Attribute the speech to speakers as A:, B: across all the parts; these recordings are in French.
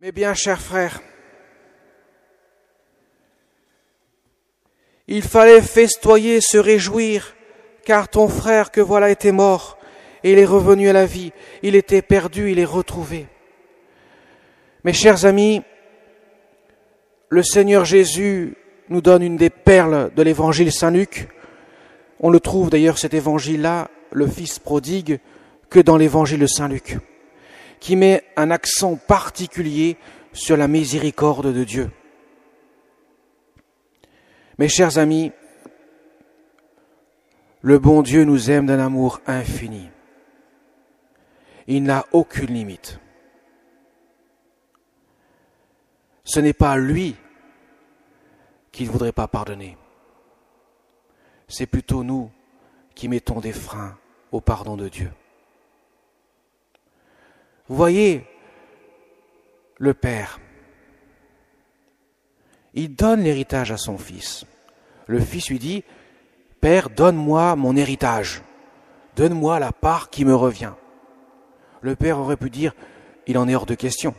A: Mes bien chers frères, il fallait festoyer, se réjouir, car ton frère que voilà était mort, et il est revenu à la vie. Il était perdu, il est retrouvé. Mes chers amis, le Seigneur Jésus nous donne une des perles de l'évangile Saint-Luc. On le trouve d'ailleurs cet évangile-là, le Fils prodigue, que dans l'évangile de Saint-Luc, qui met un accent particulier sur la miséricorde de Dieu. Mes chers amis, le bon Dieu nous aime d'un amour infini. Il n'a aucune limite. Ce n'est pas lui qu'il ne voudrait pas pardonner. C'est plutôt nous qui mettons des freins au pardon de Dieu. Vous voyez, le Père, il donne l'héritage à son Fils. Le Fils lui dit, « Père, donne-moi mon héritage, donne-moi la part qui me revient. » Le Père aurait pu dire, « Il en est hors de question. »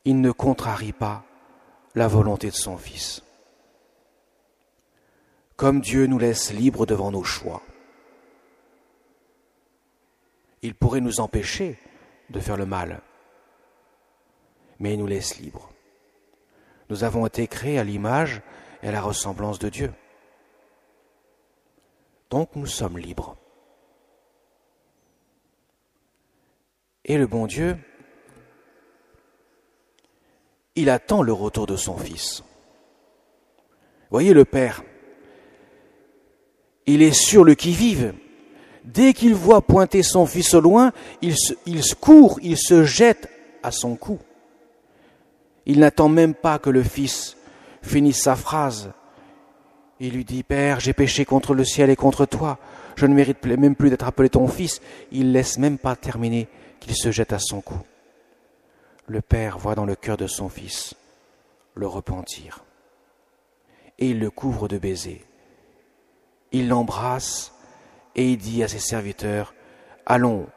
A: Il ne contrarie pas la volonté de son Fils. Comme Dieu nous laisse libres devant nos choix, il pourrait nous empêcher de faire le mal, mais il nous laisse libres. Nous avons été créés à l'image et à la ressemblance de Dieu. Donc nous sommes libres. Et le bon Dieu, il attend le retour de son Fils. Voyez le Père, il est sur le qui-vive. Dès qu'il voit pointer son Fils au loin, il court, il se jette à son cou. Il n'attend même pas que le Fils finisse sa phrase. Il lui dit, « Père, j'ai péché contre le ciel et contre toi. Je ne mérite même plus d'être appelé ton Fils. » Il laisse même pas terminer qu'il se jette à son cou. Le Père voit dans le cœur de son Fils le repentir. Et il le couvre de baisers. Il l'embrasse et il dit à ses serviteurs, « Allons,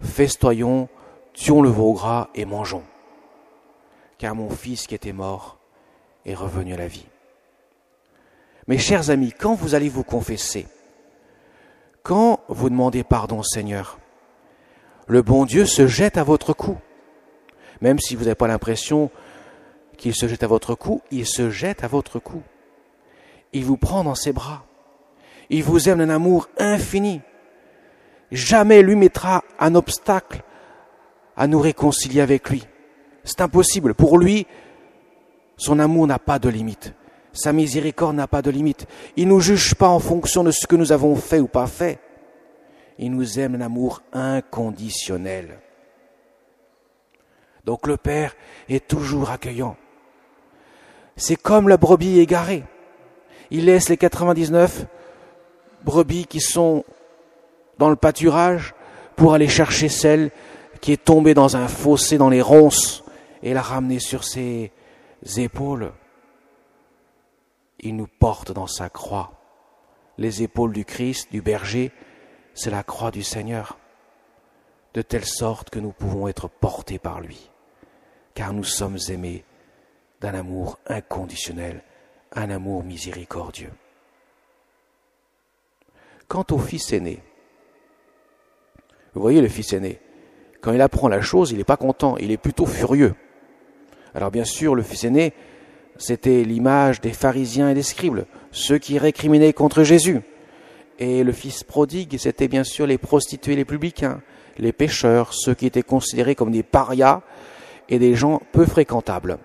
A: festoyons, tuons le veau gras et mangeons. Car mon Fils qui était mort est revenu à la vie. » Mes chers amis, quand vous allez vous confesser, quand vous demandez pardon au Seigneur, le bon Dieu se jette à votre cou. Même si vous n'avez pas l'impression qu'il se jette à votre cou, il se jette à votre cou. Il vous prend dans ses bras. Il vous aime d'un amour infini. Jamais lui mettra un obstacle à nous réconcilier avec lui. C'est impossible. Pour lui, son amour n'a pas de limite. Sa miséricorde n'a pas de limite. Il ne nous juge pas en fonction de ce que nous avons fait ou pas fait. Il nous aime d'un amour inconditionnel. Donc le Père est toujours accueillant. C'est comme la brebis égarée. Il laisse les 99 brebis qui sont dans le pâturage pour aller chercher celle qui est tombée dans un fossé, dans les ronces, et la ramener sur ses épaules. Il nous porte dans sa croix. Les épaules du Christ, du berger, c'est la croix du Seigneur, de telle sorte que nous pouvons être portés par lui, car nous sommes aimés d'un amour inconditionnel, un amour miséricordieux. Quant au fils aîné, vous voyez le fils aîné, quand il apprend la chose, il n'est pas content, il est plutôt furieux. Alors bien sûr, le fils aîné, c'était l'image des pharisiens et des scribes, ceux qui récriminaient contre Jésus. Et le fils prodigue, c'était bien sûr les prostituées, les publicains, les pécheurs, ceux qui étaient considérés comme des parias et des gens peu fréquentables.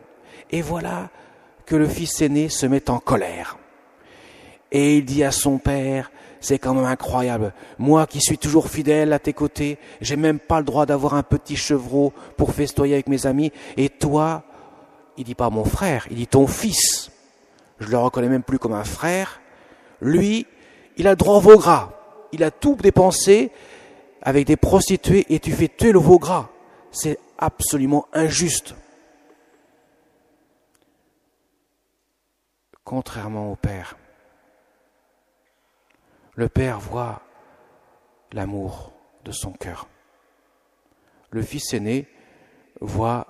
A: Et voilà que le fils aîné se met en colère. Et il dit à son père, c'est quand même incroyable, moi qui suis toujours fidèle à tes côtés, j'ai même pas le droit d'avoir un petit chevreau pour festoyer avec mes amis, et toi, il dit pas mon frère, il dit ton fils, je le reconnais même plus comme un frère, lui, il a le droit au veau gras, il a tout dépensé avec des prostituées et tu fais tuer le veau gras, c'est absolument injuste. Contrairement au Père, le Père voit l'amour de son cœur. Le fils aîné voit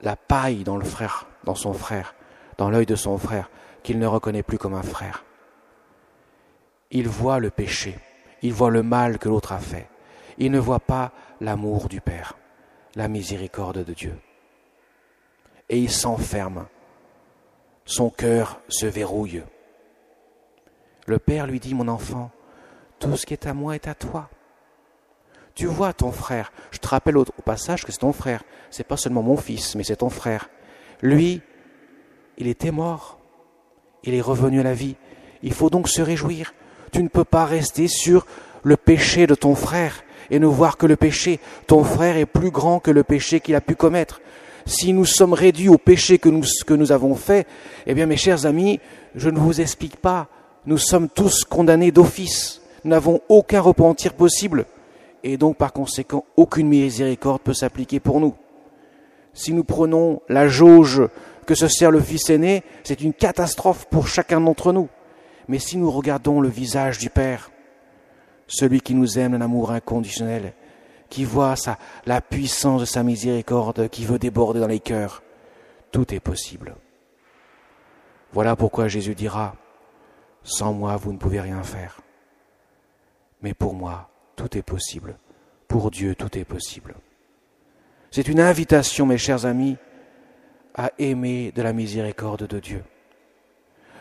A: la paille dans son frère, dans l'œil de son frère, qu'il ne reconnaît plus comme un frère. Il voit le péché, il voit le mal que l'autre a fait. Il ne voit pas l'amour du Père, la miséricorde de Dieu. Et il s'enferme, son cœur se verrouille. Le Père lui dit, mon enfant, tout ce qui est à moi est à toi. Tu vois ton frère, je te rappelle au passage que c'est ton frère, c'est pas seulement mon fils, mais c'est ton frère. Lui, il était mort, il est revenu à la vie. Il faut donc se réjouir. Tu ne peux pas rester sur le péché de ton frère et ne voir que le péché. Ton frère est plus grand que le péché qu'il a pu commettre. Si nous sommes réduits au péché que nous avons fait, eh bien mes chers amis, je ne vous explique pas, nous sommes tous condamnés d'office. Nous n'avons aucun repentir possible. Et donc par conséquent, aucune miséricorde peut s'appliquer pour nous. Si nous prenons la jauge que se sert le Fils aîné, c'est une catastrophe pour chacun d'entre nous. Mais si nous regardons le visage du Père, celui qui nous aime d'un amour inconditionnel, qui voit la puissance de sa miséricorde, qui veut déborder dans les cœurs, tout est possible. Voilà pourquoi Jésus dira, « Sans moi, vous ne pouvez rien faire. Mais pour moi, tout est possible. Pour Dieu, tout est possible. » C'est une invitation, mes chers amis, à aimer de la miséricorde de Dieu.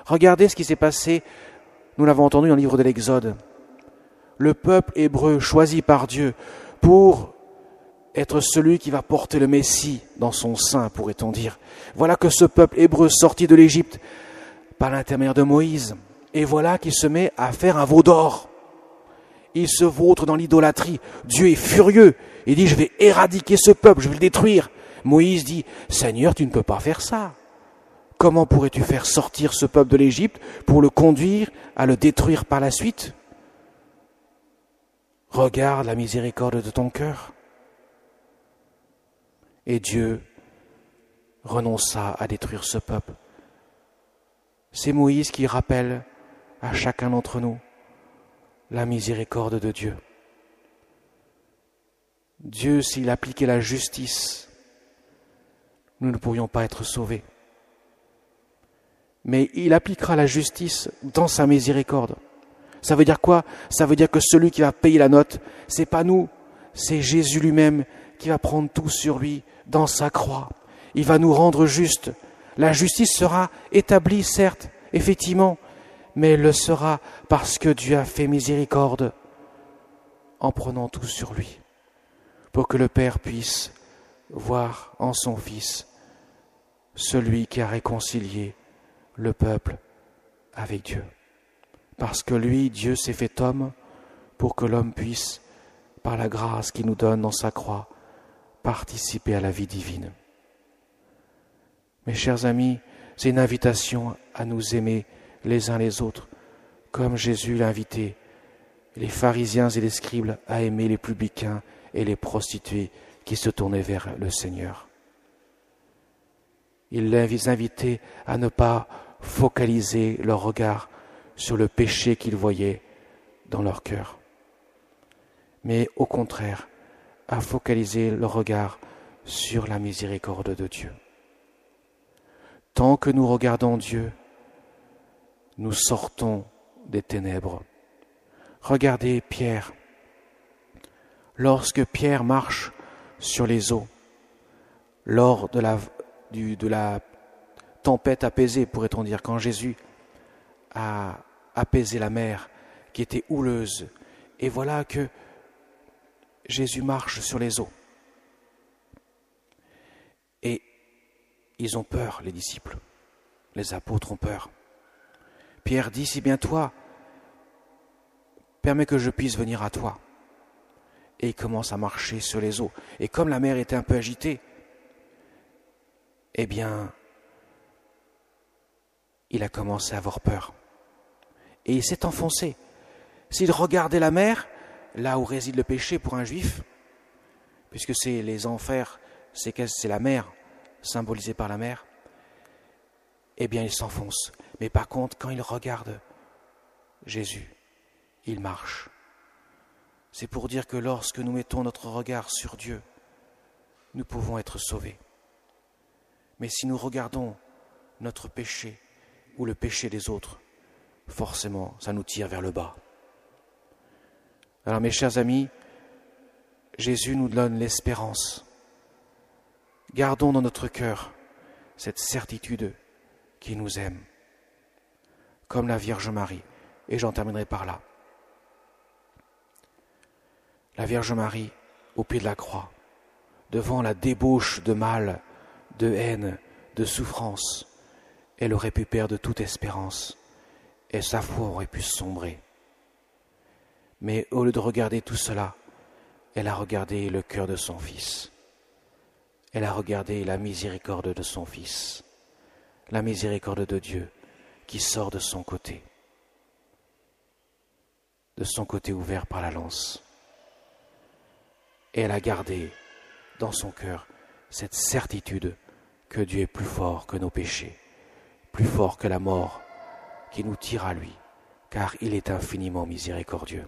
A: Regardez ce qui s'est passé, nous l'avons entendu dans le livre de l'Exode. Le peuple hébreu choisi par Dieu pour être celui qui va porter le Messie dans son sein, pourrait-on dire. Voilà que ce peuple hébreu sorti de l'Égypte par l'intermédiaire de Moïse, et voilà qu'il se met à faire un veau d'or. Il se vautre dans l'idolâtrie. Dieu est furieux. Il dit, je vais éradiquer ce peuple, je vais le détruire. Moïse dit, Seigneur, tu ne peux pas faire ça. Comment pourrais-tu faire sortir ce peuple de l'Égypte pour le conduire à le détruire par la suite? Regarde la miséricorde de ton cœur. Et Dieu renonça à détruire ce peuple. C'est Moïse qui rappelle à chacun d'entre nous la miséricorde de Dieu. Dieu, s'il appliquait la justice, nous ne pourrions pas être sauvés. Mais il appliquera la justice dans sa miséricorde. Ça veut dire quoi? Ça veut dire que celui qui va payer la note, c'est pas nous, c'est Jésus lui-même qui va prendre tout sur lui dans sa croix. Il va nous rendre justes. La justice sera établie, certes, effectivement, mais elle le sera parce que Dieu a fait miséricorde en prenant tout sur lui, pour que le Père puisse voir en son Fils celui qui a réconcilié le peuple avec Dieu. Parce que lui, Dieu s'est fait homme pour que l'homme puisse, par la grâce qu'il nous donne dans sa croix, participer à la vie divine. Mes chers amis, c'est une invitation à nous aimer les uns les autres, comme Jésus l'a invité les pharisiens et les scribes à aimer les publicains et les prostituées qui se tournaient vers le Seigneur. Il les invitait à ne pas focaliser leur regard sur le péché qu'ils voyaient dans leur cœur, mais au contraire, à focaliser leur regard sur la miséricorde de Dieu. Tant que nous regardons Dieu, nous sortons des ténèbres. Regardez Pierre. Lorsque Pierre marche sur les eaux, lors de la tempête apaisée, pourrait-on dire, quand Jésus a apaisé la mer qui était houleuse, et voilà que Jésus marche sur les eaux. Et ils ont peur, les disciples. Les apôtres ont peur. Pierre dit, si bien toi, permets que je puisse venir à toi. Et il commence à marcher sur les eaux. Et comme la mer était un peu agitée, eh bien, il a commencé à avoir peur. Et il s'est enfoncé. S'il regardait la mer, là où réside le péché pour un juif, puisque c'est les enfers, c'est la mer, symbolisée par la mer, eh bien il s'enfonce. Mais par contre, quand il regarde Jésus, il marche. C'est pour dire que lorsque nous mettons notre regard sur Dieu, nous pouvons être sauvés. Mais si nous regardons notre péché ou le péché des autres, forcément, ça nous tire vers le bas. Alors mes chers amis, Jésus nous donne l'espérance. Gardons dans notre cœur cette certitude qu'il nous aime, comme la Vierge Marie. Et j'en terminerai par là. La Vierge Marie, au pied de la croix, devant la débauche de mal, de haine, de souffrance, elle aurait pu perdre toute espérance et sa foi aurait pu sombrer. Mais au lieu de regarder tout cela, elle a regardé le cœur de son Fils. Elle a regardé la miséricorde de son Fils, la miséricorde de Dieu qui sort de son côté ouvert par la lance. Et elle a gardé dans son cœur cette certitude que Dieu est plus fort que nos péchés, plus fort que la mort qui nous tire à lui, car il est infiniment miséricordieux.